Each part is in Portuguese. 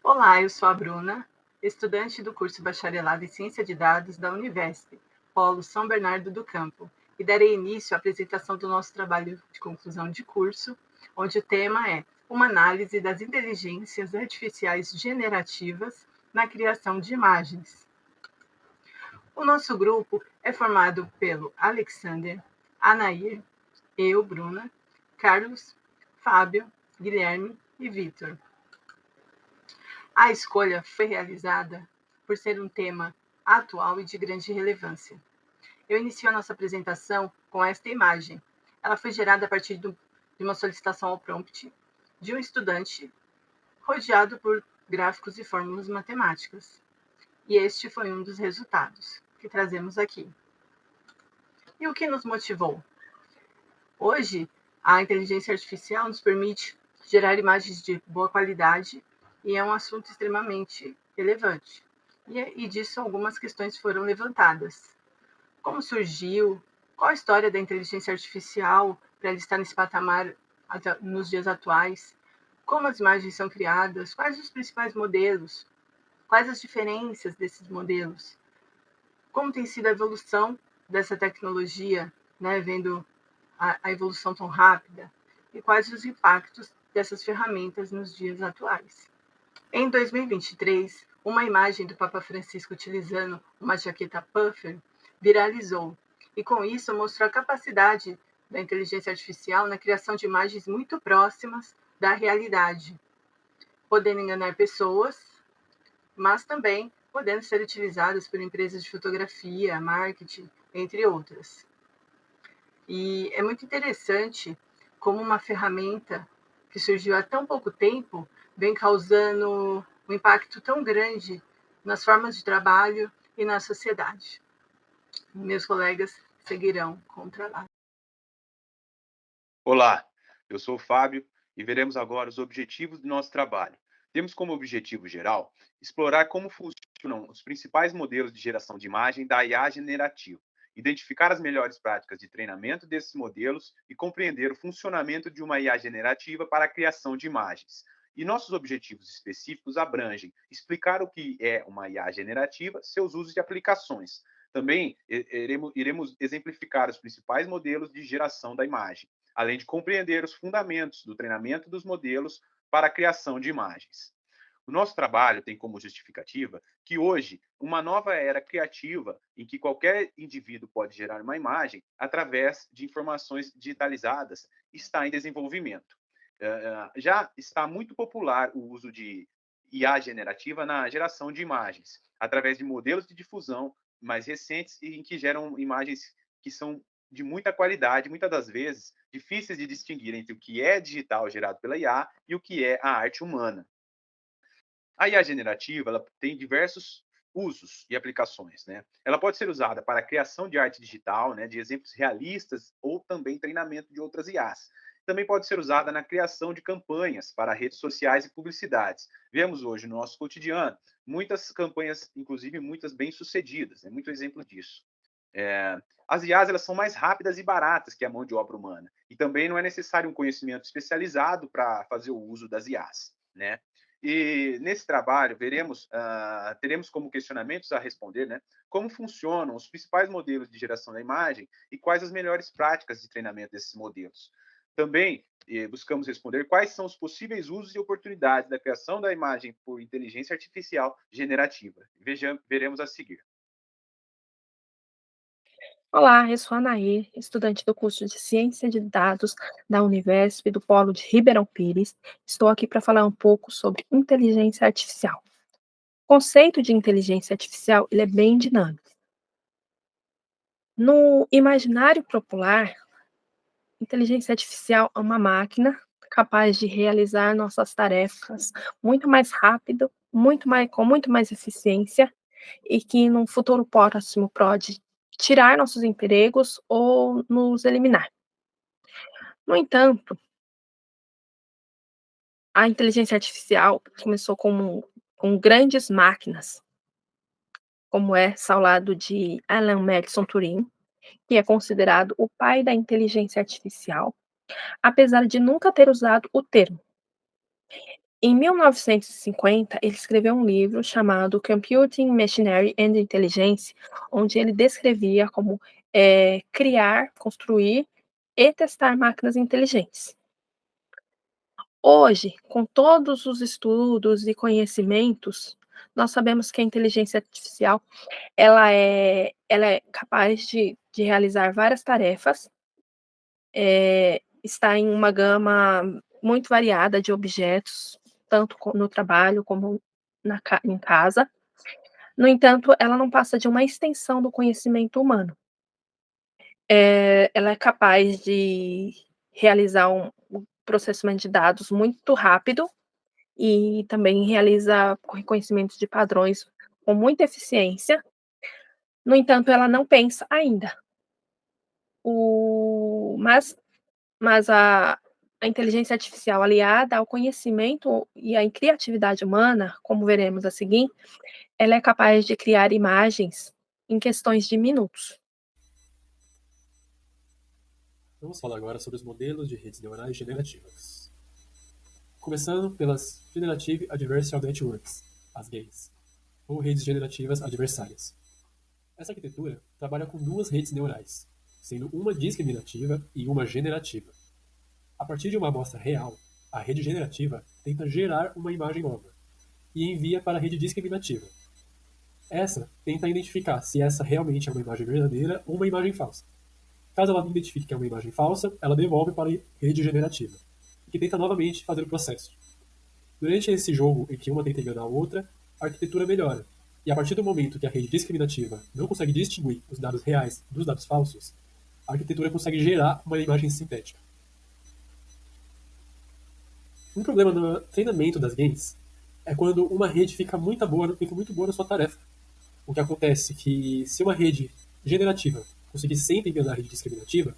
Olá, eu sou a Bruna, estudante do curso Bacharelado em Ciência de Dados da Univesp, Polo São Bernardo do Campo, e darei início à apresentação do nosso trabalho de conclusão de curso, onde o tema é uma análise das inteligências artificiais generativas na criação de imagens. O nosso grupo é formado pelo Alexander, Anair, eu, Bruna, Carlos, Fábio, Guilherme e Vitor. A escolha foi realizada por ser um tema atual e de grande relevância. Eu inicio a nossa apresentação com esta imagem. Ela foi gerada a partir de uma solicitação ao prompt de um estudante rodeado por gráficos e fórmulas matemáticas. E este foi um dos resultados que trazemos aqui. E o que nos motivou? Hoje, a inteligência artificial nos permite gerar imagens de boa qualidade e é um assunto extremamente relevante. E disso algumas questões foram levantadas. Como surgiu? Qual a história da inteligência artificial para ela estar nesse patamar nos dias atuais? Como as imagens são criadas? Quais os principais modelos? Quais as diferenças desses modelos? Como tem sido a evolução dessa tecnologia, né, vendo a evolução tão rápida? E quais os impactos dessas ferramentas nos dias atuais? Em 2023, uma imagem do Papa Francisco utilizando uma jaqueta puffer viralizou, e com isso mostrou a capacidade da inteligência artificial na criação de imagens muito próximas da realidade, podendo enganar pessoas, mas também podendo ser utilizadas por empresas de fotografia, marketing, entre outras. E é muito interessante como uma ferramenta que surgiu há tão pouco tempo vem causando um impacto tão grande nas formas de trabalho e na sociedade. Meus colegas seguirão com o trabalho. Olá, eu sou o Fábio e veremos agora os objetivos do nosso trabalho. Temos como objetivo geral explorar como funcionam os principais modelos de geração de imagem da IA generativa, identificar as melhores práticas de treinamento desses modelos e compreender o funcionamento de uma IA generativa para a criação de imagens. E nossos objetivos específicos abrangem explicar o que é uma IA generativa, seus usos e aplicações. Também iremos exemplificar os principais modelos de geração da imagem, além de compreender os fundamentos do treinamento dos modelos para a criação de imagens. O nosso trabalho tem como justificativa que hoje uma nova era criativa em que qualquer indivíduo pode gerar uma imagem através de informações digitalizadas está em desenvolvimento. Já está muito popular o uso de IA generativa na geração de imagens, através de modelos de difusão mais recentes e em que geram imagens que são de muita qualidade, muitas das vezes difíceis de distinguir entre o que é digital gerado pela IA e o que é a arte humana. A IA generativa ela tem diversos usos e aplicações, né? Ela pode ser usada para a criação de arte digital, né, de exemplos realistas ou também treinamento de outras IAs. Também pode ser usada na criação de campanhas para redes sociais e publicidades. Vemos hoje no nosso cotidiano muitas campanhas, inclusive muitas bem-sucedidas, é muito exemplo disso. As IAs elas são mais rápidas e baratas que a mão de obra humana. E também não é necessário um conhecimento especializado para fazer o uso das IAs, né? E nesse trabalho teremos como questionamentos a responder, né? Como funcionam os principais modelos de geração da imagem e quais as melhores práticas de treinamento desses modelos. Também buscamos responder quais são os possíveis usos e oportunidades da criação da imagem por inteligência artificial generativa. Veremos a seguir. Olá, eu sou a Anaí, estudante do curso de Ciência de Dados da Univesp do Polo de Ribeirão Pires. Estou aqui para falar um pouco sobre inteligência artificial. O conceito de inteligência artificial ele é bem dinâmico. No imaginário popular, inteligência artificial é uma máquina capaz de realizar nossas tarefas muito mais rápido, com muito mais eficiência e que no futuro próximo pode tirar nossos empregos ou nos eliminar. No entanto, a inteligência artificial começou com grandes máquinas, como ao lado de Alan Matheson Turing, que é considerado o pai da inteligência artificial, apesar de nunca ter usado o termo. Em 1950, ele escreveu um livro chamado Computing, Machinery and Intelligence, onde ele descrevia como criar, construir e testar máquinas inteligentes. Hoje, com todos os estudos e conhecimentos, nós sabemos que a inteligência artificial ela é capaz de realizar várias tarefas, está em uma gama muito variada de objetos, tanto no trabalho como em casa. No entanto, ela não passa de uma extensão do conhecimento humano. Ela é capaz de realizar um processamento de dados muito rápido e também realiza o reconhecimento de padrões com muita eficiência. No entanto, ela não pensa ainda. O mas a inteligência artificial aliada ao conhecimento e à criatividade humana, como veremos a seguir, ela é capaz de criar imagens em questões de minutos. Vamos falar agora sobre os modelos de redes neurais generativas. Começando pelas Generative Adversarial Networks, as GANs, ou redes generativas adversárias. Essa arquitetura trabalha com duas redes neurais, sendo uma discriminativa e uma generativa. A partir de uma amostra real, a rede generativa tenta gerar uma imagem nova e envia para a rede discriminativa. Essa tenta identificar se essa realmente é uma imagem verdadeira ou uma imagem falsa. Caso ela identifique que é uma imagem falsa, ela devolve para a rede generativa, que tenta novamente fazer o processo. Durante esse jogo em que uma tenta enganar a outra, a arquitetura melhora, e a partir do momento que a rede discriminativa não consegue distinguir os dados reais dos dados falsos, a arquitetura consegue gerar uma imagem sintética. Um problema no treinamento das GANs é quando uma rede fica muito boa na sua tarefa. O que acontece é que se uma rede generativa conseguir sempre enganar a rede discriminativa,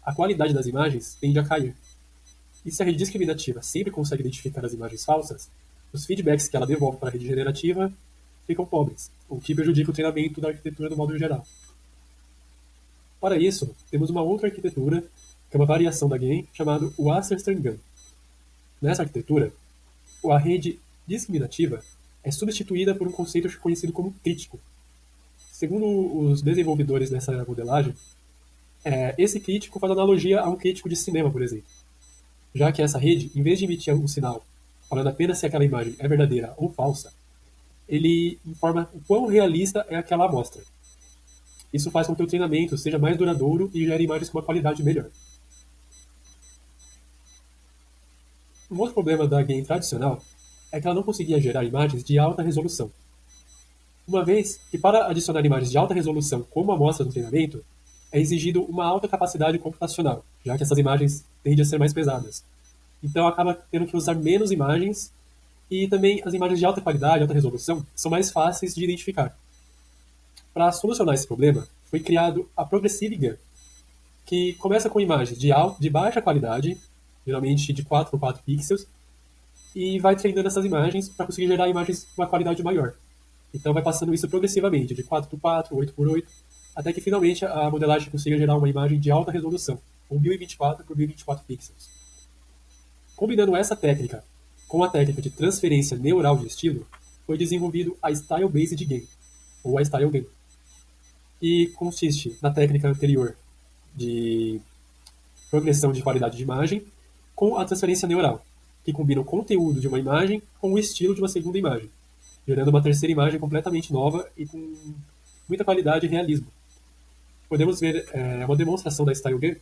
a qualidade das imagens tende a cair. E se a rede discriminativa sempre consegue identificar as imagens falsas, os feedbacks que ela devolve para a rede generativa ficam pobres, o que prejudica o treinamento da arquitetura do modo geral. Para isso, temos uma outra arquitetura, que é uma variação da GAN, chamada Wasserstein GAN. Nessa arquitetura, a rede discriminativa é substituída por um conceito conhecido como crítico. Segundo os desenvolvedores dessa modelagem, esse crítico faz analogia a um crítico de cinema, por exemplo. Já que essa rede, em vez de emitir um sinal falando apenas se aquela imagem é verdadeira ou falsa, ele informa o quão realista é aquela amostra. Isso faz com que o treinamento seja mais duradouro e gere imagens com uma qualidade melhor. Um outro problema da GAN tradicional é que ela não conseguia gerar imagens de alta resolução. Uma vez que para adicionar imagens de alta resolução como amostra do treinamento, é exigido uma alta capacidade computacional, já que essas imagens tendem a ser mais pesadas. Então acaba tendo que usar menos imagens e também as imagens de alta qualidade, alta resolução, são mais fáceis de identificar. Para solucionar esse problema, foi criado a Progressive GAN, que começa com imagens de baixa qualidade, geralmente de 4 por 4 pixels, e vai treinando essas imagens para conseguir gerar imagens com uma qualidade maior. Então vai passando isso progressivamente, de 4 por 4, 8 por 8, até que finalmente a modelagem consiga gerar uma imagem de alta resolução, com 1024 por 1024 pixels. Combinando essa técnica com a técnica de transferência neural de estilo, foi desenvolvido a Style Based GAN, ou a Style GAN, que consiste na técnica anterior de progressão de qualidade de imagem com a transferência neural, que combina o conteúdo de uma imagem com o estilo de uma segunda imagem, gerando uma terceira imagem completamente nova e com muita qualidade e realismo. Podemos ver uma demonstração da Style GAN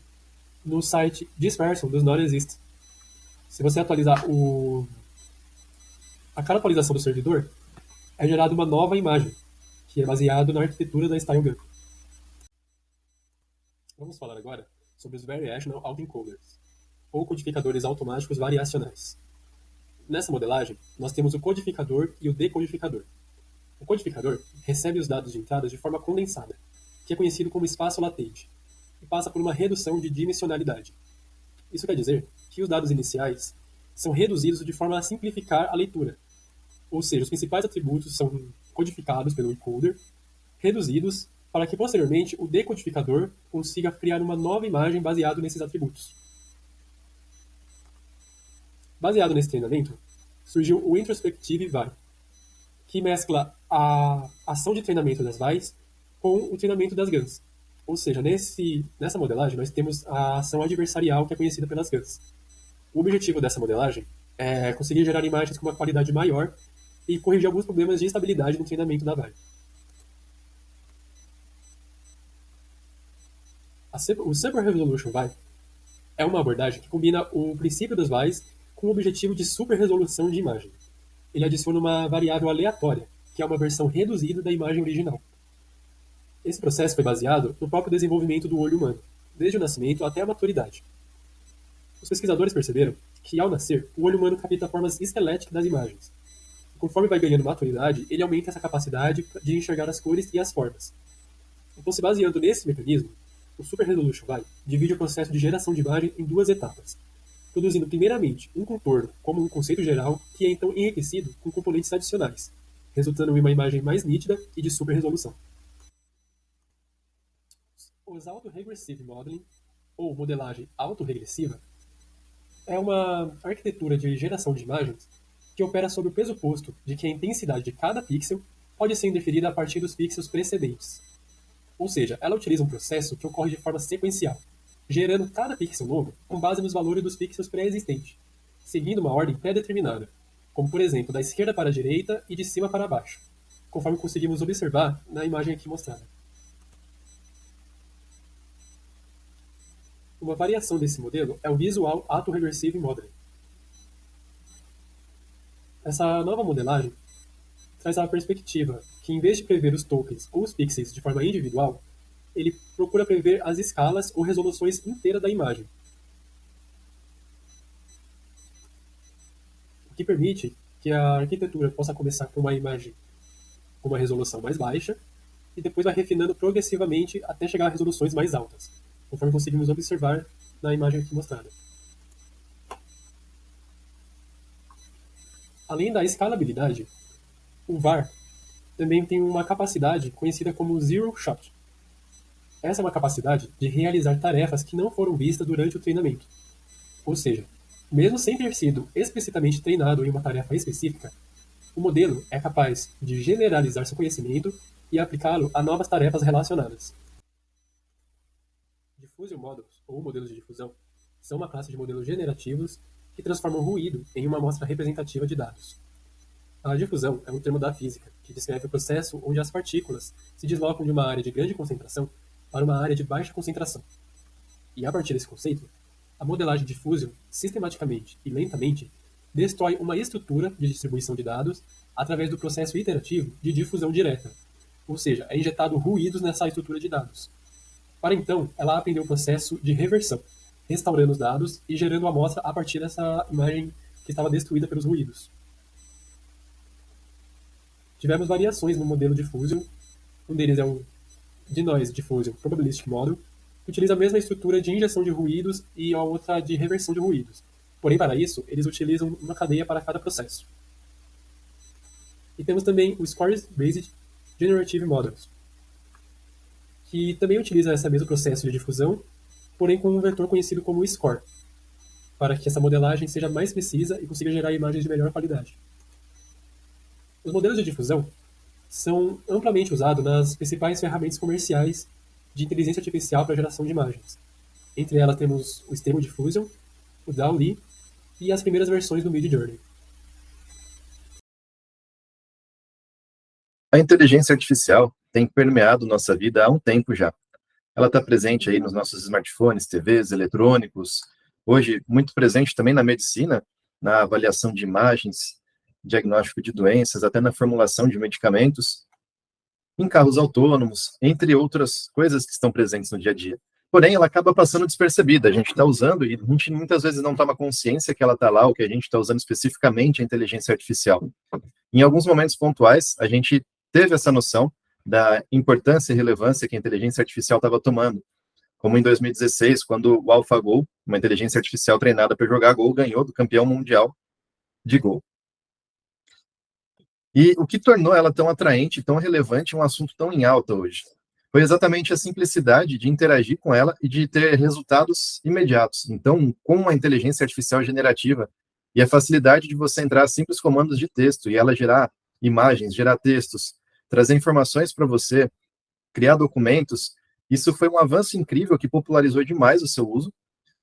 no site This Version Does Not Exist. Se você atualizar a cada atualização do servidor, é gerada uma nova imagem, que é baseado na arquitetura da Style GAN. Vamos falar agora sobre os Variational Autoencoders, ou codificadores automáticos variacionais. Nessa modelagem, nós temos o codificador e o decodificador. O codificador recebe os dados de entrada de forma condensada, que é conhecido como espaço latente, e passa por uma redução de dimensionalidade. Isso quer dizer que os dados iniciais são reduzidos de forma a simplificar a leitura, ou seja, os principais atributos são codificados pelo encoder, reduzidos, para que posteriormente o decodificador consiga criar uma nova imagem baseado nesses atributos. Baseado nesse treinamento, surgiu o Introspective VAI, que mescla a ação de treinamento das VAIs com o treinamento das GANs. Ou seja, nessa modelagem nós temos a ação adversarial, que é conhecida pelas GANs. O objetivo dessa modelagem é conseguir gerar imagens com uma qualidade maior e corrigir alguns problemas de estabilidade no treinamento da VAI. O Super Resolution VAI é uma abordagem que combina o princípio das VAIs com o objetivo de super resolução de imagem. Ele adiciona uma variável aleatória, que é uma versão reduzida da imagem original. Esse processo foi baseado no próprio desenvolvimento do olho humano, desde o nascimento até a maturidade. Os pesquisadores perceberam que, ao nascer, o olho humano capta formas esqueléticas das imagens. E conforme vai ganhando maturidade, ele aumenta essa capacidade de enxergar as cores e as formas. Então, se baseando nesse mecanismo, o Super Resolution VAI divide o processo de geração de imagem em duas etapas, produzindo primeiramente um contorno como um conceito geral que é então enriquecido com componentes adicionais, resultando em uma imagem mais nítida e de super resolução. Os Auto-Regressive Modeling, ou modelagem autorregressiva, é uma arquitetura de geração de imagens que opera sob o pressuposto de que a intensidade de cada pixel pode ser inferida a partir dos pixels precedentes. Ou seja, ela utiliza um processo que ocorre de forma sequencial, gerando cada pixel novo com base nos valores dos pixels pré-existentes, seguindo uma ordem pré-determinada, como por exemplo da esquerda para a direita e de cima para baixo, conforme conseguimos observar na imagem aqui mostrada. Uma variação desse modelo é o Visual Auto-Regressive Modeling. Essa nova modelagem traz a perspectiva que, em vez de prever os tokens ou os pixels de forma individual, ele procura prever as escalas ou resoluções inteiras da imagem, o que permite que a arquitetura possa começar com uma imagem com uma resolução mais baixa e depois vai refinando progressivamente até chegar a resoluções mais altas, conforme conseguimos observar na imagem aqui mostrada. Além da escalabilidade, o VAR também tem uma capacidade conhecida como Zero Shot. Essa é uma capacidade de realizar tarefas que não foram vistas durante o treinamento. Ou seja, mesmo sem ter sido explicitamente treinado em uma tarefa específica, o modelo é capaz de generalizar seu conhecimento e aplicá-lo a novas tarefas relacionadas. Diffusion Models, ou modelos de difusão, são uma classe de modelos generativos que transformam ruído em uma amostra representativa de dados. A difusão é um termo da física que descreve o processo onde as partículas se deslocam de uma área de grande concentração para uma área de baixa concentração. E a partir desse conceito, a modelagem Diffusion, sistematicamente e lentamente, destrói uma estrutura de distribuição de dados através do processo iterativo de difusão direta, ou seja, é injetado ruídos nessa estrutura de dados. Para então, ela aprender o processo de reversão, restaurando os dados e gerando a amostra a partir dessa imagem que estava destruída pelos ruídos. Tivemos variações no modelo Diffusion, um deles é o Denoise Diffusion Probabilistic Model, que utiliza a mesma estrutura de injeção de ruídos e a outra de reversão de ruídos. Porém, para isso, eles utilizam uma cadeia para cada processo. E temos também o Scores-Based Generative Models, que também utiliza esse mesmo processo de difusão, porém com um vetor conhecido como score, para que essa modelagem seja mais precisa e consiga gerar imagens de melhor qualidade. Os modelos de difusão são amplamente usados nas principais ferramentas comerciais de inteligência artificial para geração de imagens. Entre elas temos o Stable Diffusion, o DALL-E e as primeiras versões do Midjourney. A inteligência artificial tem permeado nossa vida há um tempo já. Ela está presente aí nos nossos smartphones, TVs, eletrônicos, hoje muito presente também na medicina, na avaliação de imagens, diagnóstico de doenças, até na formulação de medicamentos, em carros autônomos, entre outras coisas que estão presentes no dia a dia. Porém, ela acaba passando despercebida. A gente está usando e a gente muitas vezes não toma consciência que ela está lá, ou que a gente está usando especificamente a inteligência artificial. Em alguns momentos pontuais, a gente teve essa noção da importância e relevância que a inteligência artificial estava tomando, como em 2016, quando o AlphaGo, uma inteligência artificial treinada para jogar Go, ganhou do campeão mundial de Go. E o que tornou ela tão atraente, tão relevante, um assunto tão em alta hoje? Foi exatamente a simplicidade de interagir com ela e de ter resultados imediatos. Então, com a inteligência artificial generativa, E a facilidade de você entrar simples comandos de texto e ela gerar imagens, gerar textos, trazer informações para você, criar documentos, isso foi um avanço incrível que popularizou demais o seu uso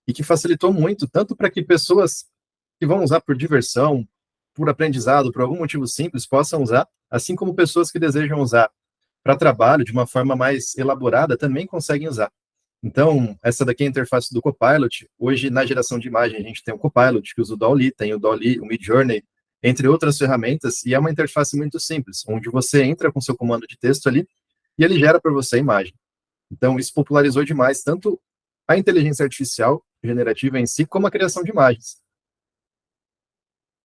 e que facilitou muito, tanto para que pessoas que vão usar por diversão, por aprendizado, por algum motivo simples, possam usar, assim como pessoas que desejam usar para trabalho de uma forma mais elaborada também conseguem usar. Então, essa daqui é a interface do Copilot. Hoje, na geração de imagem, a gente tem o Copilot, que usa o DALL-E, tem o DALL-E, o Midjourney, entre outras ferramentas, e é uma interface muito simples, onde você entra com seu comando de texto ali e ele gera para você a imagem. Então, isso popularizou demais tanto a inteligência artificial generativa em si, como a criação de imagens.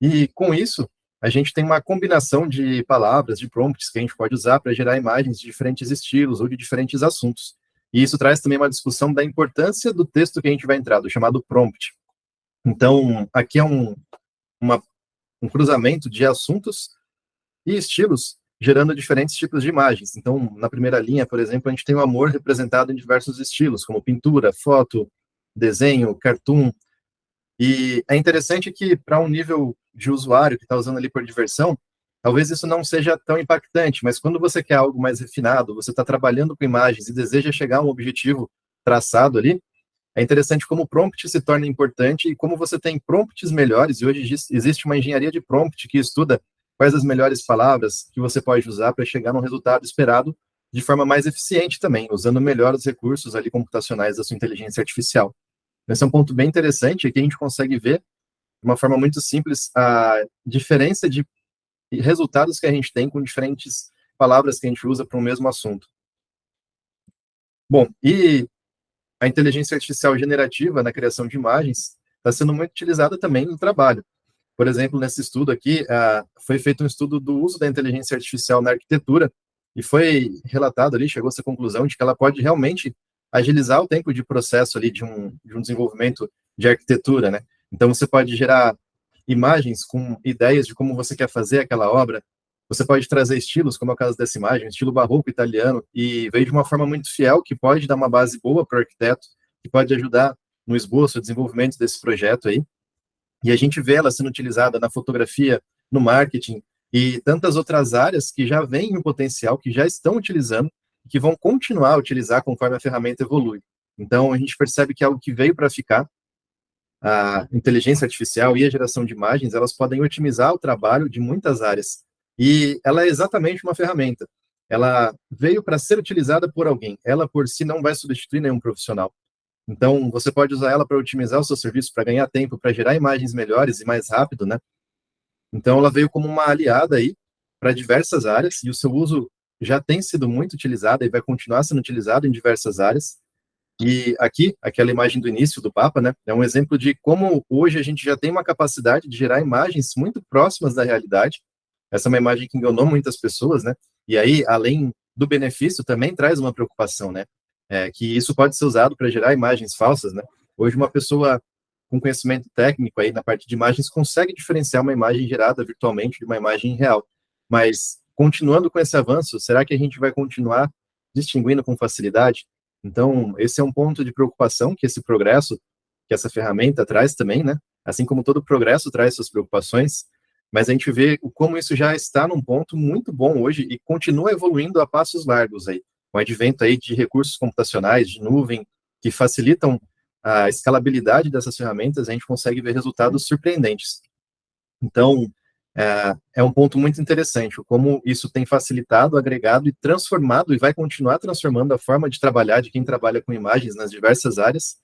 E, com isso, a gente tem uma combinação de palavras, de prompts que a gente pode usar para gerar imagens de diferentes estilos ou de diferentes assuntos. E isso traz também uma discussão da importância do texto que a gente vai entrar, do chamado prompt. Então, aqui é um cruzamento de assuntos e estilos, gerando diferentes tipos de imagens. Então, na primeira linha, por exemplo, a gente tem o amor representado em diversos estilos, como pintura, foto, desenho, cartoon. E é interessante que, para um nível de usuário que está usando ali por diversão, talvez isso não seja tão impactante, mas quando você quer algo mais refinado, você está trabalhando com imagens e deseja chegar a um objetivo traçado ali, é interessante como o prompt se torna importante e como você tem prompts melhores, e hoje existe uma engenharia de prompt que estuda quais as melhores palavras que você pode usar para chegar num resultado esperado de forma mais eficiente também, usando melhor os recursos ali computacionais da sua inteligência artificial. Esse é um ponto bem interessante, que a gente consegue ver, de uma forma muito simples, a diferença de resultados que a gente tem com diferentes palavras que a gente usa para o mesmo assunto. Bom, e a inteligência artificial generativa na criação de imagens está sendo muito utilizada também no trabalho. Por exemplo, nesse estudo aqui, foi feito um estudo do uso da inteligência artificial na arquitetura e foi relatado ali, chegou-se à conclusão de que ela pode realmente agilizar o tempo de processo ali de um desenvolvimento de arquitetura, né? Então, você pode gerar imagens com ideias de como você quer fazer aquela obra, você pode trazer estilos, como é o caso dessa imagem, estilo barroco italiano, e veio de uma forma muito fiel, que pode dar uma base boa para o arquiteto, que pode ajudar no esboço, desenvolvimento desse projeto aí. E a gente vê ela sendo utilizada na fotografia, no marketing, e tantas outras áreas que já vêm em potencial, que já estão utilizando, que vão continuar a utilizar conforme a ferramenta evolui. Então, a gente percebe que é algo que veio para ficar. A inteligência artificial e a geração de imagens, elas podem otimizar o trabalho de muitas áreas. E ela é exatamente uma ferramenta. Ela veio para ser utilizada por alguém. Ela, por si, não vai substituir nenhum profissional. Então, você pode usar ela para otimizar o seu serviço, para ganhar tempo, para gerar imagens melhores e mais rápido, né? Então, ela veio como uma aliada aí para diversas áreas, e o seu uso já tem sido muito utilizado e vai continuar sendo utilizado em diversas áreas. E aqui, aquela imagem do início do Papa, né, é um exemplo de como hoje a gente já tem uma capacidade de gerar imagens muito próximas da realidade. Essa é uma imagem que enganou muitas pessoas, né? E aí, além do benefício, também traz uma preocupação, né? Que isso pode ser usado para gerar imagens falsas, né? Hoje, uma pessoa com conhecimento técnico aí na parte de imagens consegue diferenciar uma imagem gerada virtualmente de uma imagem real. Mas, continuando com esse avanço, será que a gente vai continuar distinguindo com facilidade? Então, esse é um ponto de preocupação que esse progresso, que essa ferramenta traz também, né? Assim como todo progresso traz suas preocupações, mas a gente vê como isso já está num ponto muito bom hoje e continua evoluindo a passos largos aí, com o advento aí de recursos computacionais, de nuvem, que facilitam a escalabilidade dessas ferramentas, a gente consegue ver resultados surpreendentes. Então, é um ponto muito interessante, como isso tem facilitado, agregado e transformado, e vai continuar transformando a forma de trabalhar de quem trabalha com imagens nas diversas áreas,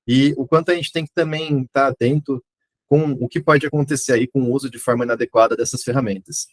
e o quanto a gente tem que também estar atento com o que pode acontecer aí com o uso de forma inadequada dessas ferramentas.